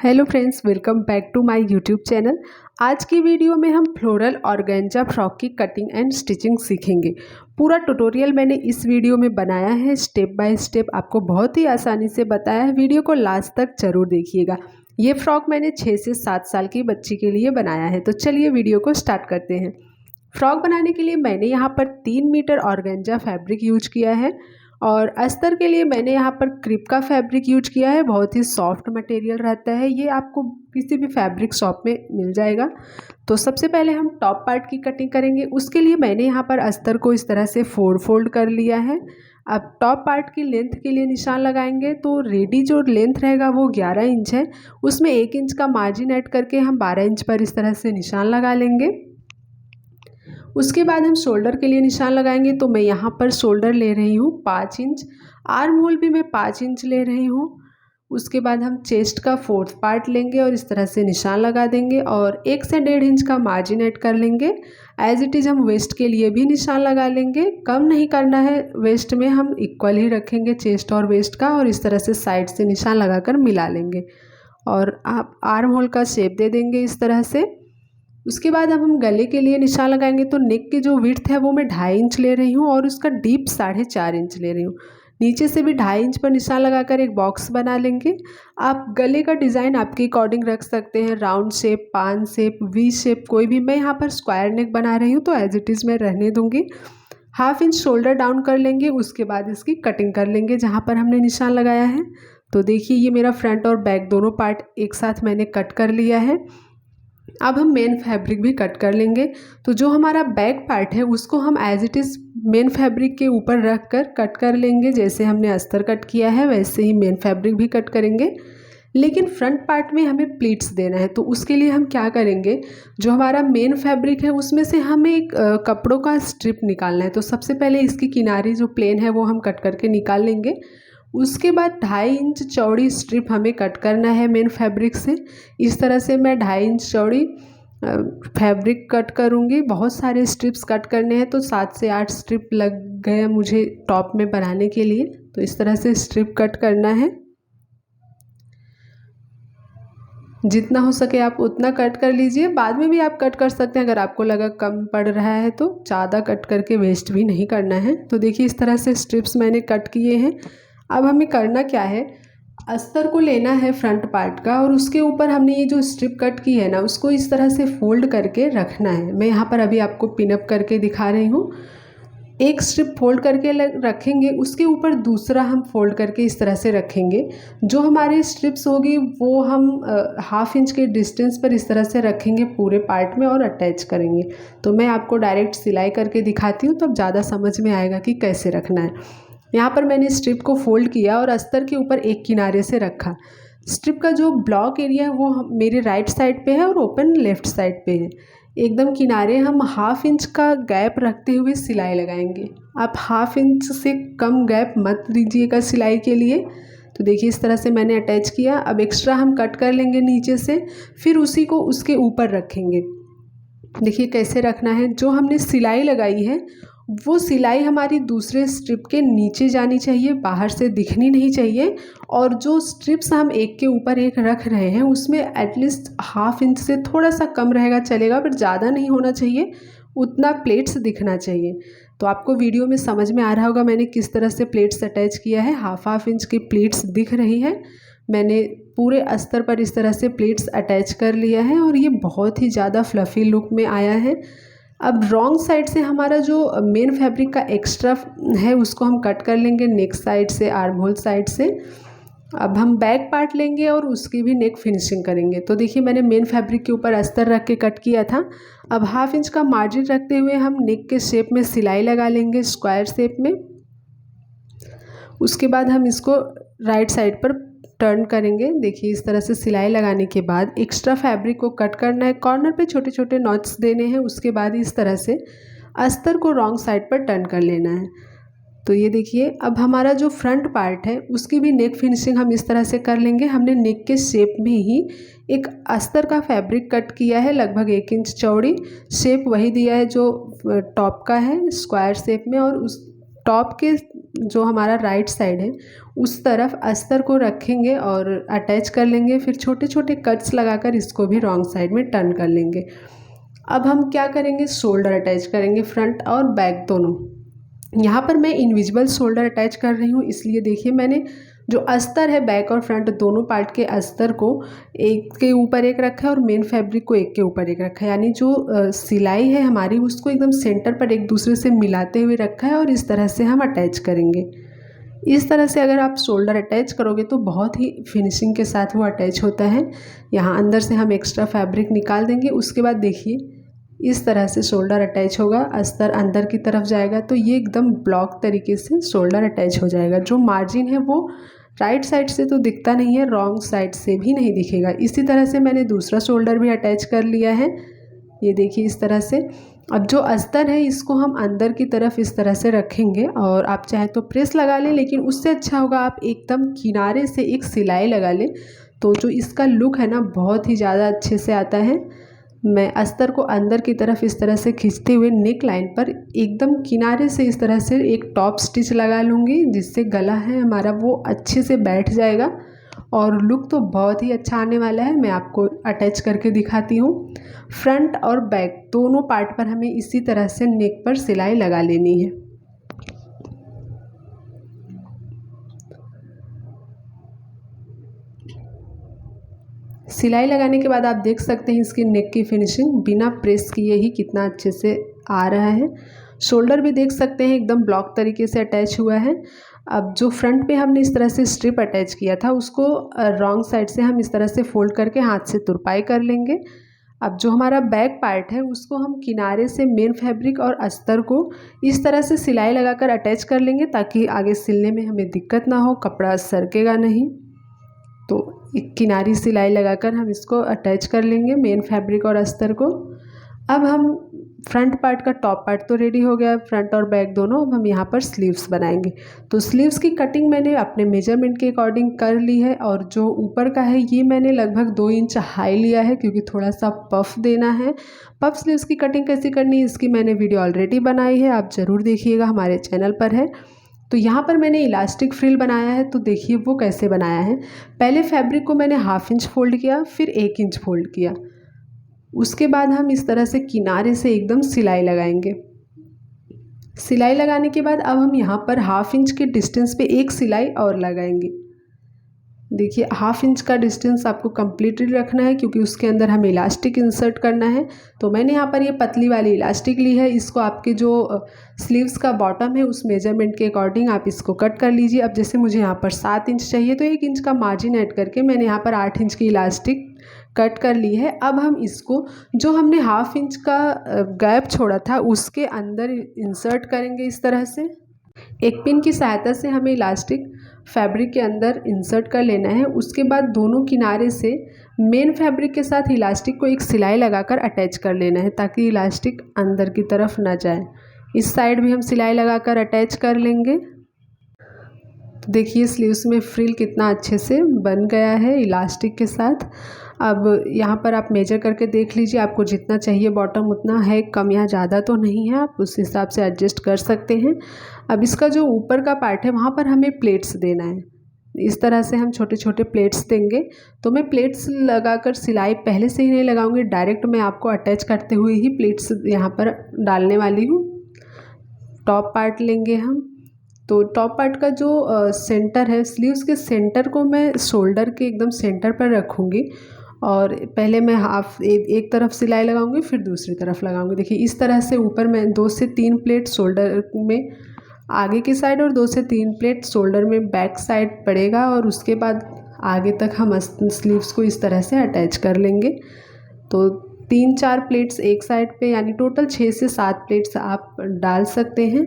Hello friends, welcome back to my YouTube channel. आज की video में हम फ्लोरल ऑर्गेन्जा फ्रॉक की कटिंग एंड स्टिचिंग सीखेंगे। पूरा ट्यूटोरियल मैंने इस वीडियो में बनाया है, स्टेप बाय स्टेप आपको बहुत ही आसानी से बताया है। वीडियो को लास्ट तक जरूर देखिएगा। ये फ्रॉक मैंने 6 से 7 साल की बच्ची के लिए बनाया है। तो चलिए वीडियो को स्टार्ट करते हैं। फ्रॉक बनाने के लिए मैंने यहाँ पर 3 मीटर ऑर्गेन्जा फैब्रिक यूज किया है और अस्तर के लिए मैंने यहाँ पर क्रिप का फैब्रिक यूज किया है। बहुत ही सॉफ्ट मटेरियल रहता है, ये आपको किसी भी फैब्रिक शॉप में मिल जाएगा। तो सबसे पहले हम टॉप पार्ट की कटिंग करेंगे। उसके लिए मैंने यहाँ पर अस्तर को इस तरह से फोल्ड कर लिया है। अब टॉप पार्ट की लेंथ के लिए निशान लगाएंगे। तो रेडी जो लेंथ रहेगा वो 11 इंच है, उसमें 1 इंच का मार्जिन ऐड करके हम 12 इंच पर इस तरह से निशान लगा लेंगे। उसके बाद हम शोल्डर के लिए निशान लगाएंगे। तो मैं यहाँ पर शोल्डर ले रही हूँ 5 इंच, आर्म होल भी मैं 5 इंच ले रही हूँ। उसके बाद हम चेस्ट का 4th पार्ट लेंगे और इस तरह से निशान लगा देंगे और 1 से 1.5 इंच का मार्जिन ऐड कर लेंगे। एज इट इज़ हम वेस्ट के लिए भी निशान लगा लेंगे, कम नहीं करना है, वेस्ट में हम इक्वल ही रखेंगे चेस्ट और वेस्ट का। और इस तरह से साइड से निशान लगाकर मिला लेंगे और आप आर्म होल का शेप दे देंगे इस तरह से। उसके बाद अब हम गले के लिए निशान लगाएंगे। तो नेक की जो विड्थ है वो मैं 2.5 इंच ले रही हूँ और उसका डीप 4.5 इंच ले रही हूँ। नीचे से भी 2.5 इंच पर निशान लगाकर एक बॉक्स बना लेंगे। आप गले का डिज़ाइन आपके अकॉर्डिंग रख सकते हैं, राउंड शेप, पान शेप, वी शेप, कोई भी। मैं यहाँ पर स्क्वायर नेक बना रही हूँ तो एज इट इज़ मैं रहने दूँगी। 1/2 इंच शोल्डर डाउन कर लेंगे। उसके बाद इसकी कटिंग कर लेंगे जहाँ पर हमने निशान लगाया है। तो देखिए ये मेरा फ्रंट और बैक दोनों पार्ट एक साथ मैंने कट कर लिया है। अब हम मेन फैब्रिक भी कट कर लेंगे। तो जो हमारा बैक पार्ट है उसको हम as it is main fabric के ऊपर रख कर कट कर लेंगे। जैसे हमने अस्तर कट किया है वैसे ही मेन फैब्रिक भी कट करेंगे। लेकिन फ्रंट पार्ट में हमें प्लीट्स देना है। तो उसके लिए हम क्या करेंगे, जो हमारा मेन फैब्रिक है उसमें से हमें एक कपड़ों का स्ट्रिप निकालना है। तो सबसे पहले इसकी किनारी जो प्लेन है वो हम कट करके निकाल लेंगे। उसके बाद 2.5 इंच चौड़ी स्ट्रिप हमें कट करना है मेन फैब्रिक से। इस तरह से मैं 2.5 इंच चौड़ी फैब्रिक कट करूँगी। बहुत सारे स्ट्रिप्स कट करने हैं तो 7 से 8 स्ट्रिप लग गया मुझे टॉप में बनाने के लिए। तो इस तरह से स्ट्रिप कट करना है, जितना हो सके आप उतना कट कर लीजिए। बाद में भी आप कट कर सकते हैं, अगर आपको लगा कम पड़ रहा है तो ज़्यादा कट करके वेस्ट भी नहीं करना है। तो देखिए इस तरह से स्ट्रिप्स मैंने कट किए हैं। अब हमें करना क्या है, अस्तर को लेना है फ्रंट पार्ट का और उसके ऊपर हमने ये जो स्ट्रिप कट की है ना उसको इस तरह से फोल्ड करके रखना है। मैं यहाँ पर अभी आपको पिनअप करके दिखा रही हूँ। एक स्ट्रिप फोल्ड करके रखेंगे, उसके ऊपर दूसरा हम फोल्ड करके इस तरह से रखेंगे। जो हमारी स्ट्रिप्स होगी वो हम 1/2 इंच के डिस्टेंस पर इस तरह से रखेंगे पूरे पार्ट में और अटैच करेंगे। तो मैं आपको डायरेक्ट सिलाई करके दिखाती हूँ तब ज़्यादा समझ में आएगा कि कैसे रखना है। यहाँ पर मैंने स्ट्रिप को फोल्ड किया और अस्तर के ऊपर एक किनारे से रखा। स्ट्रिप का जो ब्लॉक एरिया है वो मेरे राइट साइड पे है और ओपन लेफ़्ट साइड पे है। एकदम किनारे हम 1/2 इंच का गैप रखते हुए सिलाई लगाएंगे। आप 1/2 इंच से कम गैप मत दीजिएगा सिलाई के लिए। तो देखिए इस तरह से मैंने अटैच किया। अब एक्स्ट्रा हम कट कर लेंगे नीचे से, फिर उसी को उसके ऊपर रखेंगे। देखिए कैसे रखना है, जो हमने सिलाई लगाई है वो सिलाई हमारी दूसरे स्ट्रिप के नीचे जानी चाहिए, बाहर से दिखनी नहीं चाहिए। और जो स्ट्रिप्स हम एक के ऊपर एक रख रहे हैं उसमें एटलीस्ट 1/2 इंच से थोड़ा सा कम रहेगा चलेगा, पर ज़्यादा नहीं होना चाहिए, उतना प्लेट्स दिखना चाहिए। तो आपको वीडियो में समझ में आ रहा होगा मैंने किस तरह से प्लेट्स अटैच किया है। 1/2 इंच की प्लेट्स दिख रही है। मैंने पूरे अस्तर पर इस तरह से प्लेट्स अटैच कर लिया है और ये बहुत ही ज़्यादा फ्लफ़ी लुक में आया है। अब रॉन्ग साइड से हमारा जो मेन फैब्रिक का एक्स्ट्रा है उसको हम कट कर लेंगे, नेक साइड से, आर्म होल साइड से। अब हम बैक पार्ट लेंगे और उसकी भी नेक फिनिशिंग करेंगे। तो देखिए मैंने मेन फैब्रिक के ऊपर अस्तर रख के कट किया था। अब 1/2 इंच का मार्जिन रखते हुए हम नेक के शेप में सिलाई लगा लेंगे, स्क्वायर शेप में। उसके बाद हम इसको राइट साइड पर टर्न करेंगे। देखिए इस तरह से सिलाई लगाने के बाद एक्स्ट्रा फैब्रिक को कट करना है, कॉर्नर पे छोटे छोटे नॉट्स देने हैं। उसके बाद इस तरह से अस्तर को रॉन्ग साइड पर टर्न कर लेना है। तो ये देखिए अब हमारा जो फ्रंट पार्ट है उसकी भी नेक फिनिशिंग हम इस तरह से कर लेंगे। हमने नेक के शेप में ही एक अस्तर का फैब्रिक कट किया है, लगभग 1 इंच चौड़ी। शेप वही दिया है जो टॉप का है, स्क्वायर शेप में, और उस टॉप के जो हमारा राइट साइड है उस तरफ अस्तर को रखेंगे और अटैच कर लेंगे। फिर छोटे छोटे कट्स लगाकर इसको भी रॉन्ग साइड में टर्न कर लेंगे। अब हम क्या करेंगे, शोल्डर अटैच करेंगे, फ्रंट और बैक दोनों। यहाँ पर मैं इनविजिबल शोल्डर अटैच कर रही हूँ, इसलिए देखिए मैंने जो अस्तर है बैक और फ्रंट दोनों पार्ट के अस्तर को एक के ऊपर एक रखा है और मेन फैब्रिक को एक के ऊपर एक रखा है, यानी जो सिलाई है हमारी उसको एकदम सेंटर पर एक दूसरे से मिलाते हुए रखा है और इस तरह से हम अटैच करेंगे। इस तरह से अगर आप शोल्डर अटैच करोगे तो बहुत ही फिनिशिंग के साथ वो अटैच होता है। यहाँ अंदर से हम एक्स्ट्रा फैब्रिक निकाल देंगे। उसके बाद देखिए इस तरह से शोल्डर अटैच होगा, अस्तर अंदर की तरफ जाएगा तो ये एकदम ब्लॉक तरीके से शोल्डर अटैच हो जाएगा। जो मार्जिन है वो राइट साइड से तो दिखता नहीं है, रॉन्ग साइड से भी नहीं दिखेगा। इसी तरह से मैंने दूसरा शोल्डर भी अटैच कर लिया है, ये देखिए इस तरह से। अब जो अस्तर है इसको हम अंदर की तरफ इस तरह से रखेंगे और आप चाहे तो प्रेस लगा लें, लेकिन उससे अच्छा होगा आप एकदम किनारे से एक सिलाई लगा लें, तो जो इसका लुक है ना बहुत ही ज़्यादा अच्छे से आता है। मैं अस्तर को अंदर की तरफ इस तरह से खींचते हुए नेक लाइन पर एकदम किनारे से इस तरह से एक टॉप स्टिच लगा लूँगी, जिससे गला है हमारा वो अच्छे से बैठ जाएगा और लुक तो बहुत ही अच्छा आने वाला है। मैं आपको अटैच करके दिखाती हूँ। फ्रंट और बैक दोनों पार्ट पर हमें इसी तरह से नेक पर सिलाई लगा लेनी है। सिलाई लगाने के बाद आप देख सकते हैं इसकी नेक की फिनिशिंग बिना प्रेस किए ही कितना अच्छे से आ रहा है। शोल्डर भी देख सकते हैं एकदम ब्लॉक तरीके से अटैच हुआ है। अब जो फ्रंट पे हमने इस तरह से स्ट्रिप अटैच किया था उसको रॉन्ग साइड से हम इस तरह से फोल्ड करके हाथ से तुरपाई कर लेंगे। अब जो हमारा बैक पार्ट है उसको हम किनारे से मेन फैब्रिक और अस्तर को इस तरह से सिलाई लगाकर अटैच कर लेंगे, ताकि आगे सिलने में हमें दिक्कत ना हो, कपड़ा सरकेगा नहीं। तो एक किनारी सिलाई लगाकर हम इसको अटैच कर लेंगे मेन फैब्रिक और अस्तर को। अब हम फ्रंट पार्ट का टॉप पार्ट तो रेडी हो गया, फ्रंट और बैक दोनों। अब हम यहाँ पर स्लीव्स बनाएंगे। तो स्लीव्स की कटिंग मैंने अपने मेजरमेंट के अकॉर्डिंग कर ली है और जो ऊपर का है ये मैंने लगभग 2 इंच हाई लिया है, क्योंकि थोड़ा सा पफ देना है। पफ स्लीव्स की कटिंग कैसे करनी है इसकी मैंने वीडियो ऑलरेडी बनाई है, आप ज़रूर देखिएगा, हमारे चैनल पर है। तो यहाँ पर मैंने इलास्टिक फ्रिल बनाया है, तो देखिए वो कैसे बनाया है। पहले फैब्रिक को मैंने 1/2 इंच फोल्ड किया, फिर 1 इंच फोल्ड किया। उसके बाद हम इस तरह से किनारे से एकदम सिलाई लगाएंगे। सिलाई लगाने के बाद अब हम यहाँ पर 1/2 इंच के डिस्टेंस पे एक सिलाई और लगाएंगे। देखिए 1/2 इंच का डिस्टेंस आपको कम्प्लीटली रखना है, क्योंकि उसके अंदर हमें इलास्टिक इंसर्ट करना है। तो मैंने यहाँ पर ये पतली वाली इलास्टिक ली है, इसको आपके जो स्लीव्स का बॉटम है उस मेजरमेंट के अकॉर्डिंग आप इसको कट कर लीजिए। अब जैसे मुझे यहाँ पर 7 इंच चाहिए तो 1 इंच का मार्जिन ऐड करके मैंने यहाँ पर 8 इंच की इलास्टिक कट कर ली है। अब हम इसको जो हमने 1/2 इंच का गैप छोड़ा था उसके अंदर इंसर्ट करेंगे इस तरह से। एक पिन की सहायता से हमें इलास्टिक फैब्रिक के अंदर इंसर्ट कर लेना है। उसके बाद दोनों किनारे से मेन फैब्रिक के साथ इलास्टिक को एक सिलाई लगाकर अटैच कर लेना है, ताकि इलास्टिक अंदर की तरफ ना जाए। इस साइड भी हम सिलाई लगाकर अटैच कर लेंगे। तो देखिए स्लीव्स में फ्रिल कितना अच्छे से बन गया है इलास्टिक के साथ। अब यहाँ पर आप मेजर करके देख लीजिए, आपको जितना चाहिए बॉटम उतना है, कम या ज़्यादा तो नहीं है, आप उस हिसाब से एडजस्ट कर सकते हैं। अब इसका जो ऊपर का पार्ट है वहाँ पर हमें प्लेट्स देना है। इस तरह से हम छोटे छोटे प्लेट्स देंगे। तो मैं प्लेट्स लगाकर सिलाई पहले से ही नहीं लगाऊंगी, डायरेक्ट मैं आपको अटैच करते हुए ही प्लेट्स यहाँ पर डालने वाली हूँ। टॉप पार्ट लेंगे हम। तो टॉप पार्ट का जो सेंटर है, स्लीव्स के सेंटर को मैं शोल्डर के एकदम सेंटर पर रखूँगी और पहले मैं एक तरफ सिलाई लगाऊंगी, फिर दूसरी तरफ लगाऊंगी। देखिए इस तरह से ऊपर मैं 2 से 3 प्लेट शोल्डर में आगे की साइड और 2 से 3 प्लेट शोल्डर में बैक साइड पड़ेगा, और उसके बाद आगे तक हम स्लीव्स को इस तरह से अटैच कर लेंगे। तो 3-4 प्लेट्स एक साइड पे, यानी टोटल 6 से 7 प्लेट्स आप डाल सकते हैं।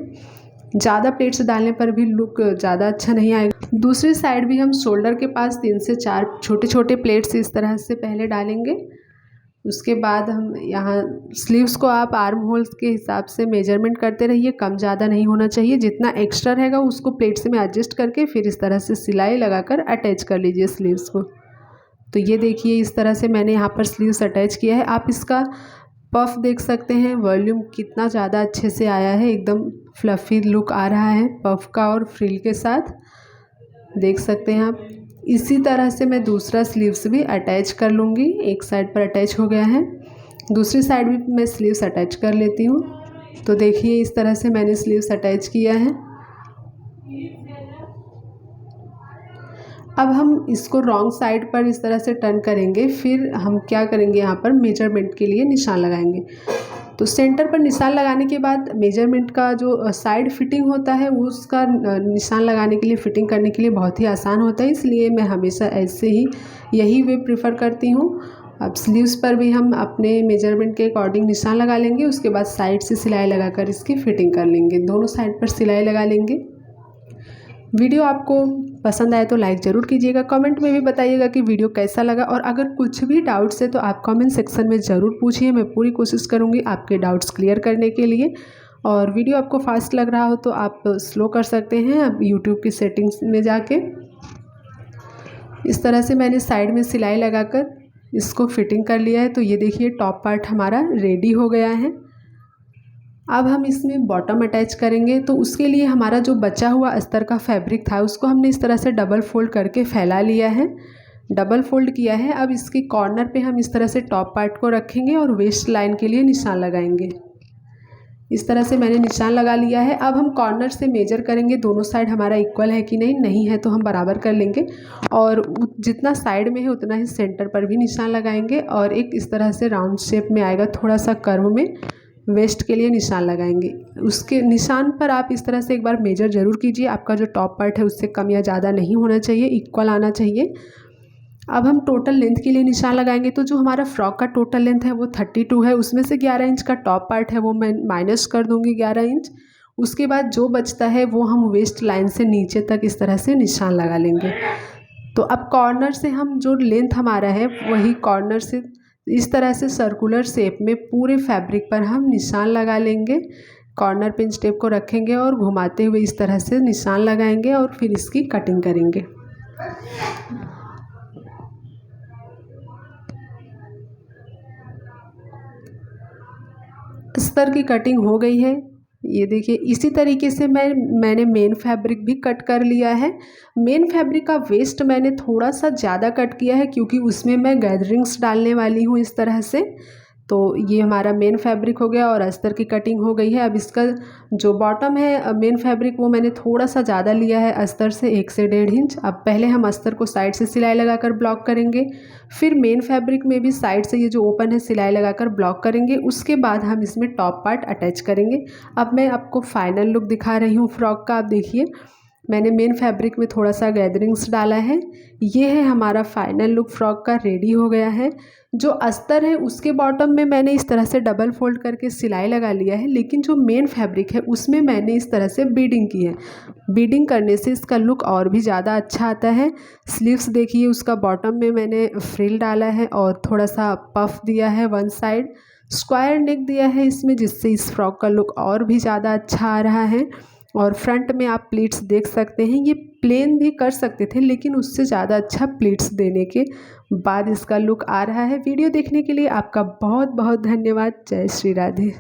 ज़्यादा प्लेट्स डालने पर भी लुक ज़्यादा अच्छा नहीं आएगा। दूसरी साइड भी हम शोल्डर के पास 3 से 4 छोटे छोटे प्लेट्स इस तरह से पहले डालेंगे। उसके बाद हम यहाँ स्लीव्स को आप आर्म होल्स के हिसाब से मेजरमेंट करते रहिए, कम ज़्यादा नहीं होना चाहिए। जितना एक्स्ट्रा रहेगा उसको प्लेट्स में एडजस्ट करके फिर इस तरह से सिलाई लगाकर अटैच कर लीजिए स्लीव्स को। तो ये देखिए इस तरह से मैंने यहाँ पर स्लीव्स अटैच किया है। आप इसका पफ देख सकते हैं वॉल्यूम कितना ज़्यादा अच्छे से आया है, एकदम फ्लफ़ी लुक आ रहा है पफ का और फ्रिल के साथ, देख सकते हैं आप। इसी तरह से मैं दूसरा स्लीव्स भी अटैच कर लूँगी। एक साइड पर अटैच हो गया है, दूसरी साइड भी मैं स्लीव्स अटैच कर लेती हूँ। तो देखिए इस तरह से मैंने स्लीव्स अटैच किया है। अब हम इसको रॉन्ग साइड पर इस तरह से टर्न करेंगे, फिर हम क्या करेंगे, यहाँ पर मेजरमेंट के लिए निशान लगाएंगे। तो सेंटर पर निशान लगाने के बाद मेजरमेंट का जो साइड फिटिंग होता है वो उसका निशान लगाने के लिए, फिटिंग करने के लिए बहुत ही आसान होता है, इसलिए मैं हमेशा ऐसे ही यही वे प्रेफर करती हूँ। अब स्लीव्स पर भी हम अपने मेजरमेंट के अकॉर्डिंग निशान लगा लेंगे, उसके बाद साइड से सिलाई लगाकर इसकी फिटिंग कर लेंगे। दोनों साइड पर सिलाई लगा लेंगे। वीडियो आपको पसंद आए तो लाइक ज़रूर कीजिएगा, कमेंट में भी बताइएगा कि वीडियो कैसा लगा, और अगर कुछ भी डाउट्स है तो आप कमेंट सेक्शन में ज़रूर पूछिए। मैं पूरी कोशिश करूँगी आपके डाउट्स क्लियर करने के लिए। और वीडियो आपको फास्ट लग रहा हो तो आप स्लो कर सकते हैं अब यूट्यूब की सेटिंग्स में जाके। इस तरह से मैंने साइड में सिलाई लगाकर इसको फिटिंग कर लिया है। तो ये देखिए टॉप पार्ट हमारा रेडी हो गया है। अब हम इसमें बॉटम अटैच करेंगे, तो उसके लिए हमारा जो बचा हुआ अस्तर का फैब्रिक था उसको हमने इस तरह से डबल फोल्ड करके फैला लिया है, डबल फोल्ड किया है। अब इसके कॉर्नर पे हम इस तरह से टॉप पार्ट को रखेंगे और वेस्ट लाइन के लिए निशान लगाएंगे। इस तरह से मैंने निशान लगा लिया है। अब हम कॉर्नर से मेजर करेंगे दोनों साइड हमारा इक्वल है कि नहीं, नहीं है तो हम बराबर कर लेंगे, और जितना साइड में है उतना ही सेंटर पर भी निशान लगाएंगे, और एक इस तरह से राउंड शेप में आएगा थोड़ा सा कर्व में, वेस्ट के लिए निशान लगाएंगे। उसके निशान पर आप इस तरह से एक बार मेजर ज़रूर कीजिए, आपका जो टॉप पार्ट है उससे कम या ज़्यादा नहीं होना चाहिए, इक्वल आना चाहिए। अब हम टोटल लेंथ के लिए निशान लगाएंगे। तो जो हमारा फ्रॉक का टोटल लेंथ है वो 32 है, उसमें से 11 इंच का टॉप पार्ट है वो मैं माइनस कर दूंगी 11 इंच। उसके बाद जो बचता है वो हम वेस्ट लाइन से नीचे तक इस तरह से निशान लगा लेंगे। तो अब कॉर्नर से हम जो लेंथ हमारा है वही कॉर्नर से इस तरह से सर्कुलर शेप में पूरे फैब्रिक पर हम निशान लगा लेंगे। कॉर्नर पिन स्टेप को रखेंगे और घुमाते हुए इस तरह से निशान लगाएंगे और फिर इसकी कटिंग करेंगे। अस्तर की कटिंग हो गई है, ये देखिए। इसी तरीके से मैंने मेन फैब्रिक भी कट कर लिया है। मेन फैब्रिक का वेस्ट मैंने थोड़ा सा ज़्यादा कट किया है क्योंकि उसमें मैं गैदरिंग्स डालने वाली हूँ इस तरह से। तो ये हमारा मेन फैब्रिक हो गया और अस्तर की कटिंग हो गई है। अब इसका जो बॉटम है मेन फैब्रिक वो मैंने थोड़ा सा ज़्यादा लिया है अस्तर से 1 से 1.5 इंच। अब पहले हम अस्तर को साइड से सिलाई लगाकर ब्लॉक करेंगे, फिर मेन फैब्रिक में भी साइड से ये जो ओपन है सिलाई लगाकर ब्लॉक करेंगे। उसके बाद हम इसमें टॉप पार्ट अटैच करेंगे। अब मैं आपको फाइनल लुक दिखा रही हूँ फ्रॉक का। आप देखिए मैंने मेन फैब्रिक में थोड़ा सा गैदरिंग्स डाला है। ये है हमारा फाइनल लुक फ्रॉक का, रेडी हो गया है। जो अस्तर है उसके बॉटम में मैंने इस तरह से डबल फोल्ड करके सिलाई लगा लिया है, लेकिन जो मेन फैब्रिक है उसमें मैंने इस तरह से बीडिंग की है। बीडिंग करने से इसका लुक और भी ज़्यादा अच्छा आता है। स्लीव्स देखिए उसका बॉटम में मैंने फ्रिल डाला है और थोड़ा सा पफ दिया है, वन साइड स्क्वायर नेक दिया है इसमें, जिससे इस फ्रॉक का लुक और भी ज़्यादा अच्छा आ रहा है। और फ्रंट में आप प्लीट्स देख सकते हैं, ये प्लेन भी कर सकते थे लेकिन उससे ज़्यादा अच्छा प्लीट्स देने के बाद इसका लुक आ रहा है। वीडियो देखने के लिए आपका बहुत बहुत धन्यवाद। जय श्री राधे।